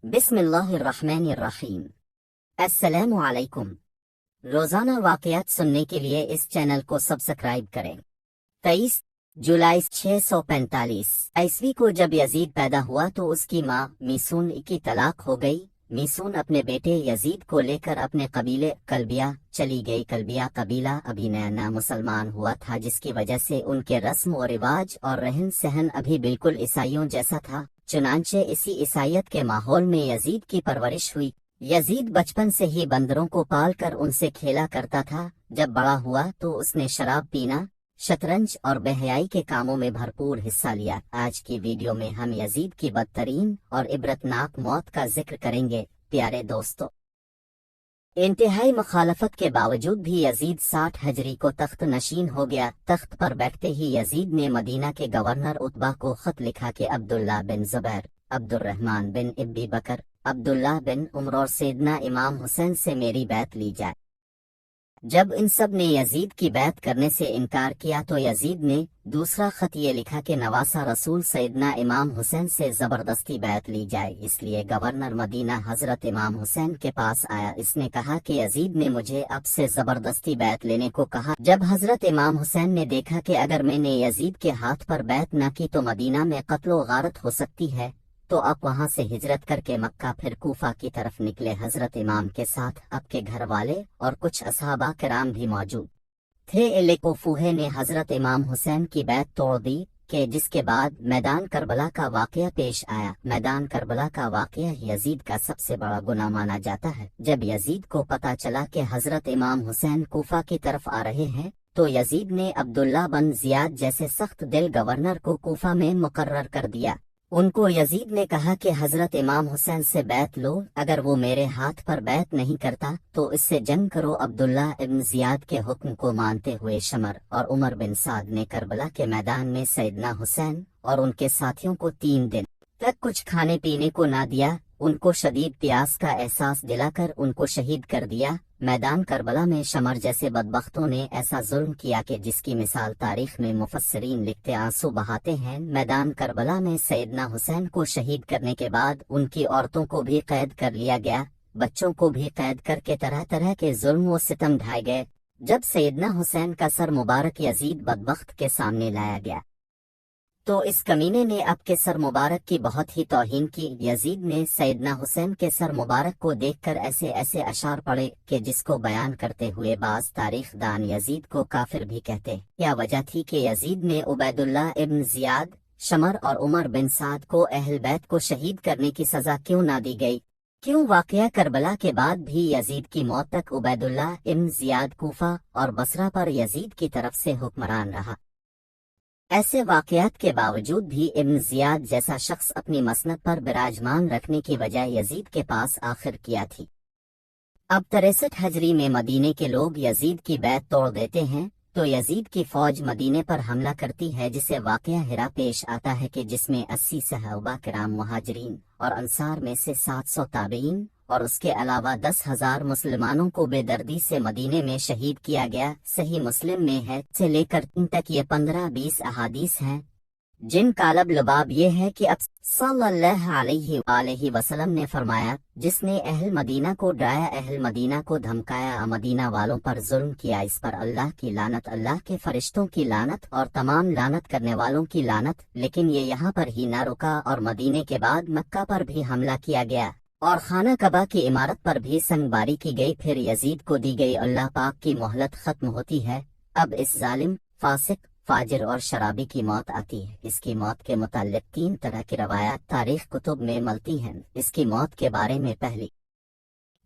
बिस्मिल्लाहिर्रहमानिर्रहीम। अस्सलामु अलैकुम। रोजाना वाक़यात सुनने के लिए इस चैनल को सब्सक्राइब करें। 23 जुलाई 645 ईस्वी को जब यजीद पैदा हुआ तो उसकी माँ मीसून की तलाक हो गई। मीसून अपने बेटे यजीद को लेकर अपने कबीले कल्बिया चली गई। कल्बिया कबीला अभी नया मुसलमान हुआ था, जिसकी वजह से उनके रस्म और रिवाज और रहन सहन अभी बिल्कुल ईसाइयों जैसा था। चुनांचे इसी ईसाइयत के माहौल में यजीद की परवरिश हुई। यजीद बचपन से ही बंदरों को पाल कर उनसे खेला करता था। जब बड़ा हुआ तो उसने शराब पीना, शतरंज और बेहयाई के कामों में भरपूर हिस्सा लिया। आज की वीडियो में हम यजीद की बदतरीन और इबरतनाक मौत का जिक्र करेंगे। प्यारे दोस्तों, इंतहाई मुखालफत के बावजूद भी यजीद 60 हिजरी को तख्त नशीन हो गया। तख्त पर बैठते ही यजीद ने मदीना के गवर्नर उतबा को खत लिखा कि अब्दुल्ला बिन जुबैर, अब्दुर्रहमान बिन इब्बी बकर, अब्दुल्ला बिन उमर और सैयदना इमाम हुसैन से मेरी बैत ली जाए। जब इन सब ने यजीद की बैत करने से इनकार किया तो यजीद ने दूसरा खत ये लिखा कि नवासा रसूल सैयदना इमाम हुसैन से जबरदस्ती बैत ली जाए। इसलिए गवर्नर मदीना हजरत इमाम हुसैन के पास आया। इसने कहा कि यजीद ने मुझे अब से जबरदस्ती बैत लेने को कहा। जब हजरत इमाम हुसैन ने देखा कि अगर मैंने यजीद के हाथ पर बैत न की तो मदीना में कत्लो गारत हो सकती है, तो अब वहां से हिजरत करके मक्का फिर कूफा की तरफ निकले। हजरत इमाम के साथ आपके घर वाले और कुछ असहाबा किराम भी मौजूद थे। लेकोफूहे ने हजरत इमाम हुसैन की बैत तोड़ दी कि जिसके बाद मैदान करबला का वाकया पेश आया। मैदान करबला का वाकया यजीद का सबसे बड़ा गुनाह माना जाता है। जब यजीद को पता चला कि हजरत इमाम हुसैन कूफा की तरफ आ रहे हैं तो यजीद ने अब्दुल्ला बिन जियाद जैसे सख्त दिल गवर्नर को कूफा में मुकर्रर कर दिया। उनको यजीद ने कहा कि हजरत इमाम हुसैन से बैत लो, अगर वो मेरे हाथ पर बैत नहीं करता तो इससे जंग करो। अब्दुल्ला इब्न जियाद के हुक्म को मानते हुए शमर और उमर बिन साद ने करबला के मैदान में सैयदना हुसैन और उनके साथियों को 3 दिन तक कुछ खाने पीने को ना दिया। उनको शदीद प्यास का एहसास दिलाकर उनको शहीद कर दिया। मैदान करबला में शमर जैसे बदबख्तों ने ऐसा जुल्म किया कि जिसकी मिसाल तारीख में मुफस्सरीन लिखते आंसू बहाते हैं। मैदान करबला में सैयदना हुसैन को शहीद करने के बाद उनकी औरतों को भी कैद कर लिया गया, बच्चों को भी कैद करके तरह तरह के जुल्म व सितम ढाए गए। जब सैयदना हुसैन का सर मुबारक यजीद बदबख्त के सामने लाया गया तो इस कमीने ने अब के सर मुबारक की बहुत ही तौहीन की। यजीद ने सैयदना हुसैन के सर मुबारक को देखकर ऐसे ऐसे अशार पढ़े कि जिसको बयान करते हुए बाज तारीख दान यजीद को काफिर भी कहते। क्या वजह थी कि यजीद ने उबैदुल्ला इब्न जियाद, शमर और उमर बिन साद को अहल बैत को शहीद करने की सजा क्यों ना दी गई? क्यों वाकया करबला के बाद भी यजीद की मौत तक उबैदुल्ला इब्न जियाद कूफा और बसरा पर यजीद की तरफ से हुक्मरान रहा? ऐसे वाकयात के बावजूद भी इब्न जियाद जैसा शख्स अपनी मसनद पर विराजमान रखने की बजाय यजीद के पास आखिर किया थी। अब 63 हिजरी में मदीने के लोग यजीद की बैत तोड़ देते हैं तो यजीद की फौज मदीने पर हमला करती है, जिसे वाकया हिरा पेश आता है कि जिसमें 80 सहाबा किराम मुहाजिरीन और अंसार में से 700 ताबईन और उसके अलावा 10,000 मुसलमानों को बेदर्दी से मदीने में शहीद किया गया। सही मुस्लिम में है से लेकर 3 तक ये 15-20 अहादीस हैं, जिनका लबाब ये है कि अब सल्लल्लाहु अलैहि वसल्लम ने फरमाया, जिसने अहल मदीना को डराया, अहल मदीना को धमकाया, मदीना वालों पर जुल्म किया, इस पर अल्लाह की लानत, अल्लाह के फरिश्तों की लानत और तमाम लानत करने वालों की लानत। लेकिन ये यहाँ पर ही ना रुका और मदीने के बाद मक्का पर भी हमला किया गया और खाना कबा की इमारत पर भी संगबारी की गई। फिर यजीद को दी गई अल्लाह पाक की मोहलत खत्म होती है। अब इस जालिम, फासिक, फाजिर और शराबी की मौत आती है। इसकी मौत के मुताल्लिक 3 तरह की रवायत तारीख कुतुब में मिलती हैं। इसकी मौत के बारे में पहली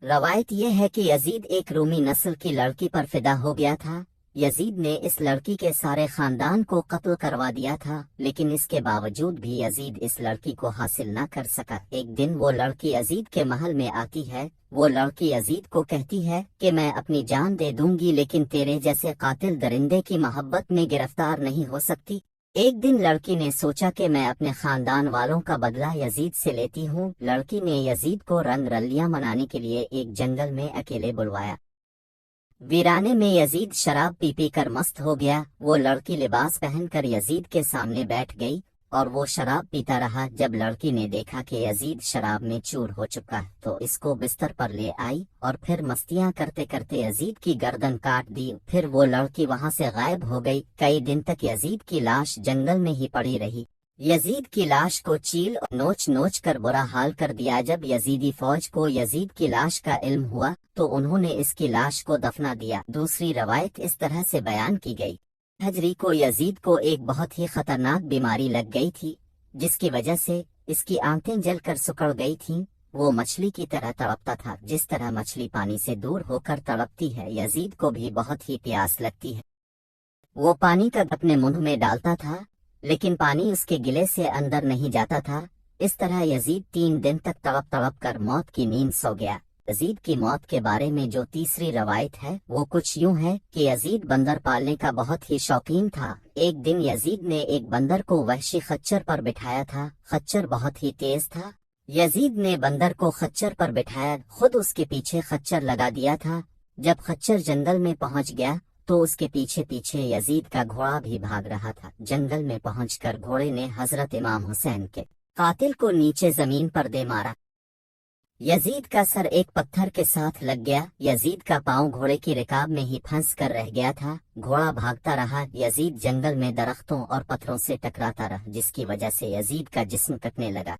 रवायत यह है कि यजीद एक रूमी नस्ल की लड़की पर फिदा हो गया था। यजीद ने इस लड़की के सारे खानदान को कत्ल करवा दिया था, लेकिन इसके बावजूद भी यजीद इस लड़की को हासिल न कर सका। एक दिन वो लड़की यजीद के महल में आती है। वो लड़की यजीद को कहती है कि मैं अपनी जान दे दूंगी, लेकिन तेरे जैसे कातिल दरिंदे की मोहब्बत में गिरफ्तार नहीं हो सकती। एक दिन लड़की ने सोचा कि मैं अपने खानदान वालों का बदला यजीद से लेती हूँ। लड़की ने यजीद को रंग रलियां मनाने के लिए एक जंगल में अकेले बुलवाया। वीराने में यजीद शराब पी पी कर मस्त हो गया। वो लड़की लिबास पहनकर यजीद के सामने बैठ गई اور وہ شراب پیتا رہا۔ جب لڑکی نے دیکھا کہ یزید شراب میں چور ہو چکا تو اس کو بستر پر لے آئی اور پھر مستیاں کرتے کرتے یزید کی گردن کاٹ دی۔ پھر وہ لڑکی وہاں سے غائب ہو گئی۔ کئی دن تک یزید کی لاش جنگل میں ہی پڑی رہی۔ یزید کی لاش کو چیل اور نوچ نوچ کر برا حال کر دیا۔ جب یزیدی فوج کو یزید کی لاش کا علم ہوا تو انہوں نے اس کی لاش کو دفنا دیا۔ دوسری روایت اس طرح سے بیان کی گئی، حجری کو یزید کو ایک بہت ہی خطرناک بیماری لگ گئی تھی جس کی وجہ سے اس کی آنکھیں جل کر سکڑ گئی تھیں۔ وہ مچھلی کی طرح تڑپتا تھا، جس طرح مچھلی پانی سے دور ہو کر تڑپتی ہے۔ یزید کو بھی بہت ہی پیاس لگتی ہے۔ وہ پانی کا اپنے منہ میں ڈالتا تھا لیکن پانی اس کے گلے سے اندر نہیں جاتا تھا۔ اس طرح یزید 3 دن تک تڑپ تڑپ کر موت کی نیند سو گیا۔ یزید کی موت کے بارے میں جو تیسری روایت ہے وہ کچھ یوں ہے کہ یزید بندر پالنے کا بہت ہی شوقین تھا۔ ایک دن یزید نے ایک بندر کو وحشی خچر پر بٹھایا تھا۔ خچر بہت ہی تیز تھا۔ یزید نے بندر کو خچر پر بٹھایا، خود اس کے پیچھے خچر لگا دیا تھا۔ جب خچر جنگل میں پہنچ گیا تو اس کے پیچھے پیچھے یزید کا گھوڑا بھی بھاگ رہا تھا۔ جنگل میں پہنچ کر گھوڑے نے حضرت امام حسین کے قاتل کو نیچے زمین پر دے مارا۔ یزید کا سر ایک پتھر کے ساتھ لگ گیا۔ یزید کا پاؤں گھوڑے کی رکاب میں ہی پھنس کر رہ گیا تھا۔ گھوڑا بھاگتا رہا۔ یزید جنگل میں درختوں اور پتھروں سے ٹکراتا رہا، جس کی وجہ سے یزید کا جسم کٹنے لگا۔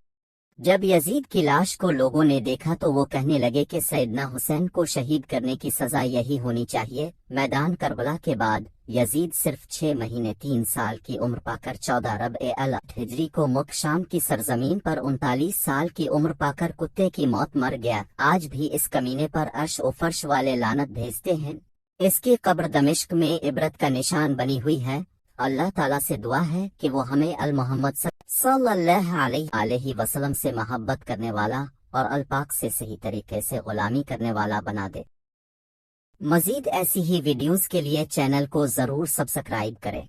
جب یزید کی لاش کو لوگوں نے دیکھا تو وہ کہنے لگے کہ سیدنا حسین کو شہید کرنے کی سزا یہی ہونی چاہیے۔ میدان کربلا کے بعد یزید صرف 6 مہینے 3 سال کی عمر پا کر 14 ربیع الاول ہجری کو ملک شام کی سرزمین پر 39 سال کی عمر پا کر کتے کی موت مر گیا۔ آج بھی اس کمینے پر عرش و فرش والے لعنت بھیجتے ہیں۔ اس کی قبر دمشق میں عبرت کا نشان بنی ہوئی ہے۔ اللہ تعالیٰ سے دعا ہے کہ وہ ہمیں المحمد صلی اللہ علیہ وسلم سے محبت کرنے والا اور الپاک سے صحیح طریقے سے غلامی کرنے والا بنا دے۔ مزید ایسی ہی ویڈیوز کے لیے چینل کو ضرور سبسکرائب کریں۔